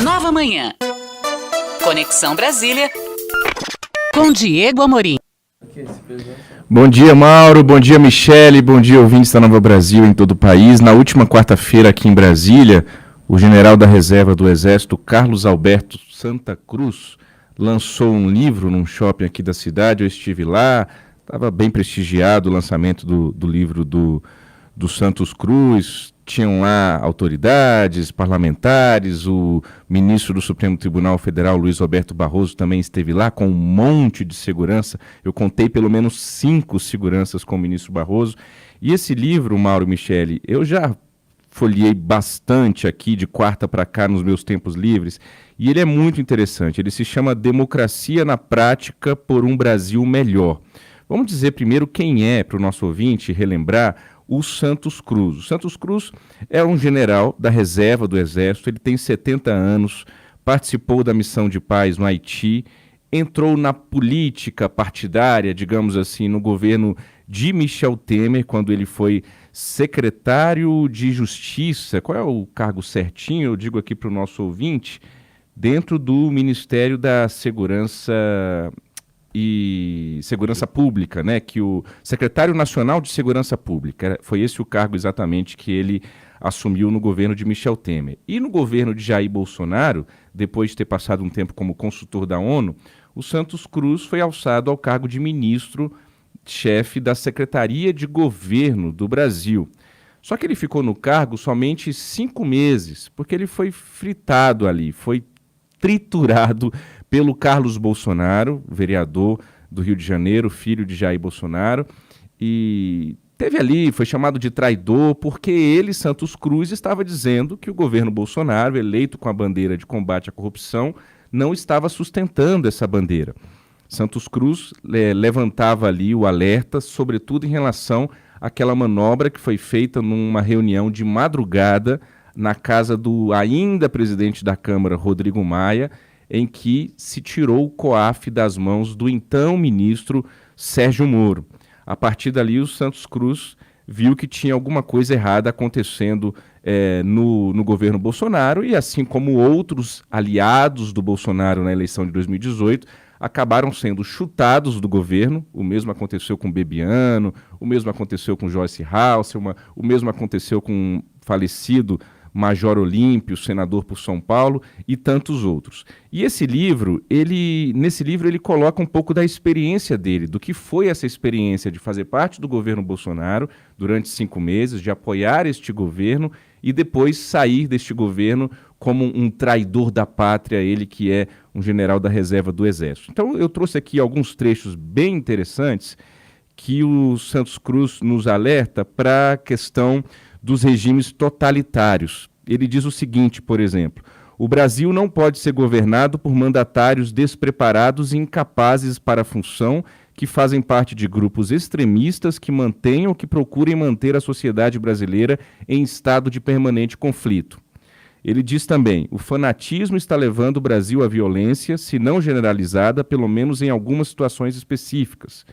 Nova Manhã. Conexão Brasília com Diego Amorim. Bom dia, Mauro. Bom dia, Michele. Bom dia, ouvintes da Nova Brasil em todo o país. Na última quarta-feira aqui em Brasília, o general da reserva do Exército, Carlos Alberto Santa Cruz, lançou um livro num shopping aqui da cidade. Eu estive lá, estava bem prestigiado o lançamento do livro do Santos Cruz. Tinham lá autoridades, parlamentares, o ministro do Supremo Tribunal Federal, Luiz Roberto Barroso, também esteve lá com um monte de segurança. Eu contei pelo menos 5 seguranças com o ministro Barroso. E esse livro, Mauro e Michele, eu já folheei bastante aqui de quarta para cá nos meus tempos livres, e ele é muito interessante. Ele se chama Democracia na Prática por um Brasil Melhor. Vamos dizer primeiro quem é, para o nosso ouvinte relembrar, o Santos Cruz. O Santos Cruz é um general da reserva do Exército, ele tem 70 anos, participou da missão de paz no Haiti, entrou na política partidária, digamos assim, no governo de Michel Temer, quando ele foi secretário de Justiça. Qual é o cargo certinho? Eu digo aqui para o nosso ouvinte, dentro do Ministério da Segurança e Segurança Pública, né, que o secretário nacional de Segurança Pública, foi esse o cargo exatamente que ele assumiu no governo de Michel Temer. E no governo de Jair Bolsonaro, depois de ter passado um tempo como consultor da ONU, o Santos Cruz foi alçado ao cargo de ministro-chefe da Secretaria de Governo do Brasil. Só que ele ficou no cargo somente 5 meses, porque ele foi fritado ali, foi triturado pelo Carlos Bolsonaro, vereador do Rio de Janeiro, filho de Jair Bolsonaro, e teve ali, foi chamado de traidor, porque ele, Santos Cruz, estava dizendo que o governo Bolsonaro, eleito com a bandeira de combate à corrupção, não estava sustentando essa bandeira. Santos Cruz levantava ali o alerta, sobretudo em relação àquela manobra que foi feita numa reunião de madrugada na casa do ainda presidente da Câmara, Rodrigo Maia, em que se tirou o COAF das mãos do então ministro Sérgio Moro. A partir dali, o Santos Cruz viu que tinha alguma coisa errada acontecendo no governo Bolsonaro, e assim como outros aliados do Bolsonaro na eleição de 2018, acabaram sendo chutados do governo. O mesmo aconteceu com Bebiano, o mesmo aconteceu com Joyce Hasselmann, o mesmo aconteceu com o falecido Major Olímpio, senador por São Paulo, e tantos outros. E esse livro, nesse livro ele coloca um pouco da experiência dele, do que foi essa experiência de fazer parte do governo Bolsonaro durante 5 meses, de apoiar este governo e depois sair deste governo como um traidor da pátria, ele que é um general da reserva do Exército. Então eu trouxe aqui alguns trechos bem interessantes que o Santos Cruz nos alerta para a questão dos regimes totalitários. Ele diz o seguinte, por exemplo: o Brasil não pode ser governado por mandatários despreparados e incapazes para a função, que fazem parte de grupos extremistas que mantenham ou que procurem manter a sociedade brasileira em estado de permanente conflito. Ele diz também: o fanatismo está levando o Brasil à violência, se não generalizada, pelo menos em algumas situações específicas.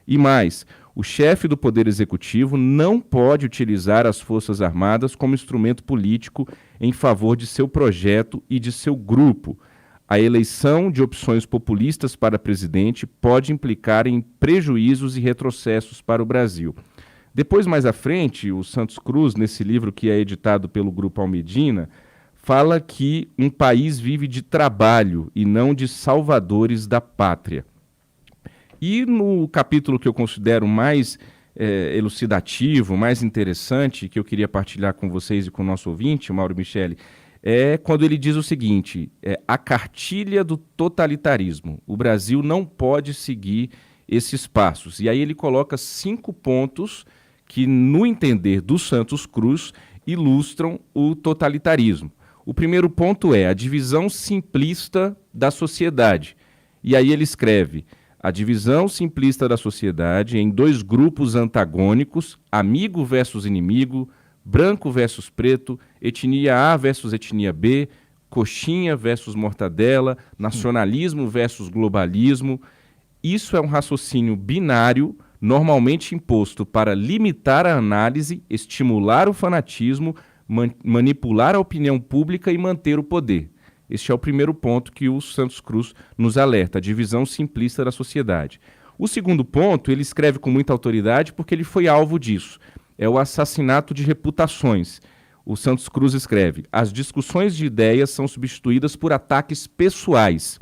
E mais, o chefe do Poder Executivo não pode utilizar as Forças Armadas como instrumento político em favor de seu projeto e de seu grupo. A eleição de opções populistas para presidente pode implicar em prejuízos e retrocessos para o Brasil. Depois, mais à frente, o Santos Cruz, nesse livro que é editado pelo Grupo Almedina, fala que um país vive de trabalho e não de salvadores da pátria. E no capítulo que eu considero mais elucidativo, mais interessante, que eu queria partilhar com vocês e com o nosso ouvinte, Mauro e Michele, é quando ele diz o seguinte: a cartilha do totalitarismo. O Brasil não pode seguir esses passos. E aí ele coloca 5 pontos que, no entender do Santos Cruz, ilustram o totalitarismo. O primeiro ponto é a divisão simplista da sociedade. E aí ele escreve: a divisão simplista da sociedade em 2 grupos antagônicos, amigo versus inimigo, branco versus preto, etnia A versus etnia B, coxinha versus mortadela, nacionalismo versus globalismo. Isso é um raciocínio binário, normalmente imposto para limitar a análise, estimular o fanatismo, manipular a opinião pública e manter o poder. Este é o primeiro ponto que o Santos Cruz nos alerta, a divisão simplista da sociedade. O segundo ponto, ele escreve com muita autoridade porque ele foi alvo disso. É o assassinato de reputações. O Santos Cruz escreve: as discussões de ideias são substituídas por ataques pessoais.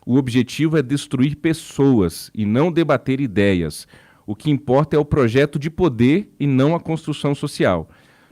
O objetivo é destruir pessoas e não debater ideias. O que importa é o projeto de poder e não a construção social.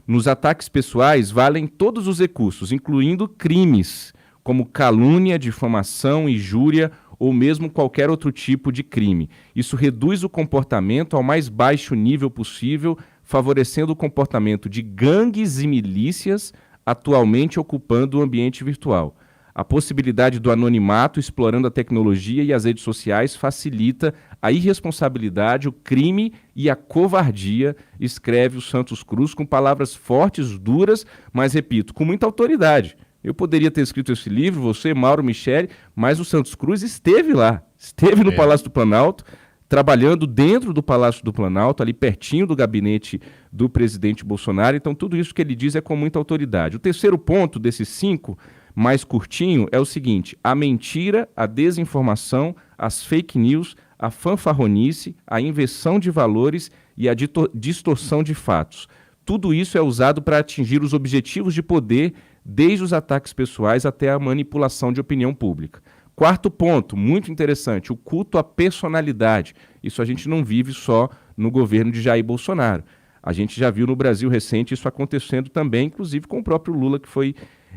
Nos ataques pessoais valem todos os recursos, incluindo crimes, como calúnia, difamação, injúria ou mesmo qualquer outro tipo de crime. Isso reduz o comportamento ao mais baixo nível possível, favorecendo o comportamento de gangues e milícias atualmente ocupando o ambiente virtual. A possibilidade do anonimato, explorando a tecnologia e as redes sociais, facilita a irresponsabilidade, o crime e a covardia, escreve o Santos Cruz com palavras fortes, duras, mas, repito, com muita autoridade. Eu poderia ter escrito esse livro, você, Mauro Michele, mas o Santos Cruz esteve lá, esteve no Palácio do Planalto, trabalhando dentro do Palácio do Planalto, ali pertinho do gabinete do presidente Bolsonaro. Então, tudo isso que ele diz é com muita autoridade. O terceiro ponto desses 5, mais curtinho, é o seguinte: a mentira, a desinformação, as fake news, a fanfarronice, a inversão de valores e a distorção de fatos. Tudo isso é usado para atingir os objetivos de poder, desde os ataques pessoais até a manipulação de opinião pública. Quarto ponto, muito interessante, o culto à personalidade. Isso a gente não vive só no governo de Jair Bolsonaro. A gente já viu no Brasil recente isso acontecendo também, inclusive com o próprio Lula, que foi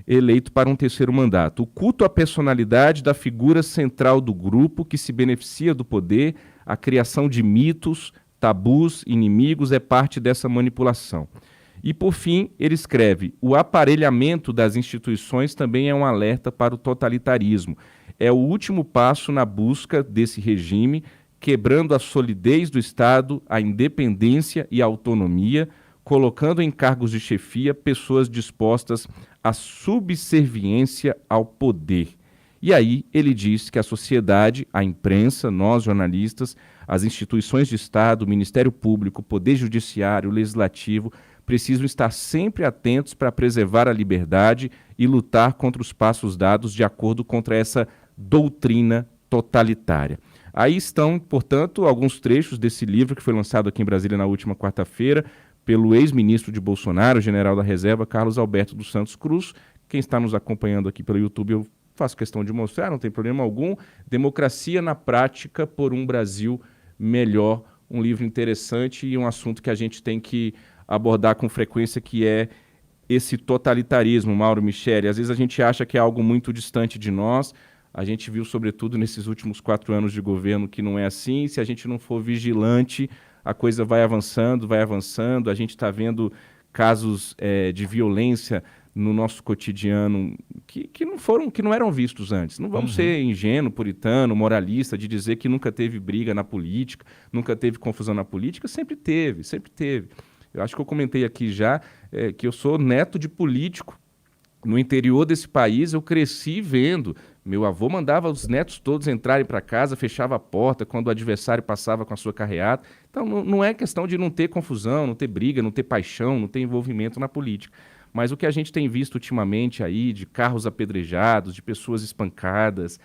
eleito para um terceiro mandato. O culto à personalidade da figura central do grupo que se beneficia do poder, a criação de mitos, tabus, inimigos é parte dessa manipulação. E, por fim, ele escreve: o aparelhamento das instituições também é um alerta para o totalitarismo. É o último passo na busca desse regime, quebrando a solidez do Estado, a independência e a autonomia, colocando em cargos de chefia pessoas dispostas à subserviência ao poder. E aí ele diz que a sociedade, a imprensa, nós jornalistas, as instituições de Estado, o Ministério Público, o Poder Judiciário, o Legislativo, precisam estar sempre atentos para preservar a liberdade e lutar contra os passos dados de acordo contra essa doutrina totalitária. Aí estão, portanto, alguns trechos desse livro que foi lançado aqui em Brasília na última quarta-feira pelo ex-ministro de Bolsonaro, general da reserva, Carlos Alberto dos Santos Cruz. Quem está nos acompanhando aqui pelo YouTube, eu faço questão de mostrar, não tem problema algum. Democracia na Prática por um Brasil Melhor. Um livro interessante e um assunto que a gente tem que abordar com frequência, que é esse totalitarismo, Mauro Michele. Às vezes a gente acha que é algo muito distante de nós. A gente viu, sobretudo, nesses últimos 4 anos de governo, que não é assim. Se a gente não for vigilante, a coisa vai avançando, vai avançando. A gente está vendo casos de violência no nosso cotidiano que não eram vistos antes. Não vamos ser ingênuo, puritano, moralista, de dizer que nunca teve briga na política, nunca teve confusão na política. Sempre teve, sempre teve. Eu acho que eu comentei aqui já que eu sou neto de político. No interior desse país, eu cresci vendo. Meu avô mandava os netos todos entrarem para casa, fechava a porta quando o adversário passava com a sua carreata. Então, não é questão de não ter confusão, não ter briga, não ter paixão, não ter envolvimento na política. Mas o que a gente tem visto ultimamente aí, de carros apedrejados, de pessoas espancadas,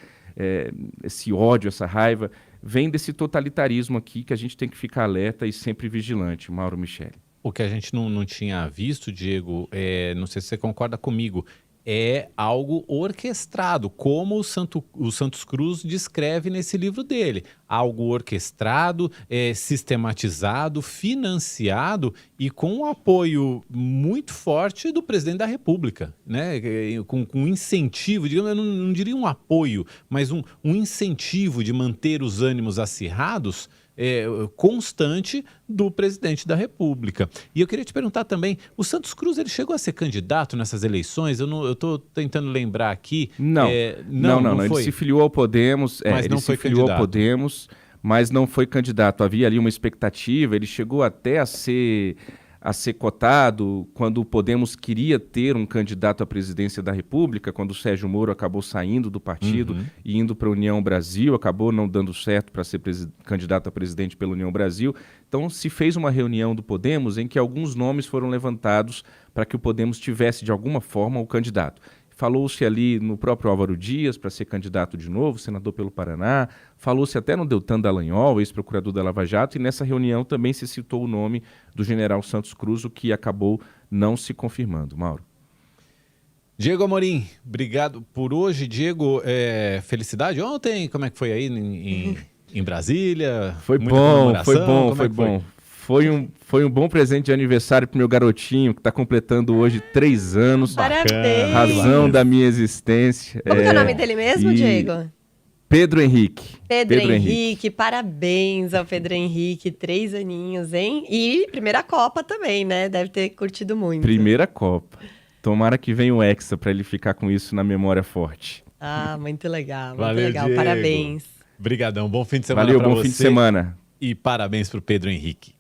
esse ódio, essa raiva, vem desse totalitarismo aqui que a gente tem que ficar alerta e sempre vigilante, Mauro Michele. O que a gente não tinha visto, Diego, não sei se você concorda comigo, é algo orquestrado, como o Santos Cruz descreve nesse livro dele. Algo orquestrado, sistematizado, financiado e com um apoio muito forte do presidente da República, né? Com incentivo, digamos, eu não diria um apoio, mas um incentivo de manter os ânimos acirrados constante do presidente da República. E eu queria te perguntar também, o Santos Cruz ele chegou a ser candidato nessas eleições? Eu estou tentando lembrar aqui. Não, foi. Ele se filiou ao Podemos, mas não foi candidato. Mas não foi candidato. Havia ali uma expectativa, ele chegou até a ser cotado quando o Podemos queria ter um candidato à presidência da República, quando o Sérgio Moro acabou saindo do partido e indo para a União Brasil, acabou não dando certo para ser candidato a presidente pela União Brasil. Então se fez uma reunião do Podemos em que alguns nomes foram levantados para que o Podemos tivesse de alguma forma o candidato. falou-se ali no próprio Álvaro Dias para ser candidato de novo, senador pelo Paraná, falou-se até no Deltan Dallagnol, ex-procurador da Lava Jato, e nessa reunião também se citou o nome do general Santos Cruz, o que acabou não se confirmando. Mauro. Diego Amorim, obrigado por hoje. Diego, felicidade ontem, como é que foi aí em Brasília? Foi Muita bom, comemoração? foi bom, Como foi é que foi? bom. Foi um bom presente de aniversário pro meu garotinho, que está completando hoje 3 anos. Parabéns! Razão da minha existência. Como que é o nome dele mesmo, e- Diego? Pedro Henrique. Pedro Henrique, parabéns ao Pedro Henrique, 3 aninhos, hein? E primeira Copa também, né? Deve ter curtido muito. Primeira Copa. Tomara que venha o Hexa para ele ficar com isso na memória forte. Ah, muito legal, muito Valeu, legal. Diego. Parabéns. Obrigadão, bom fim de semana Valeu, pra bom você. fim de semana. E parabéns pro Pedro Henrique.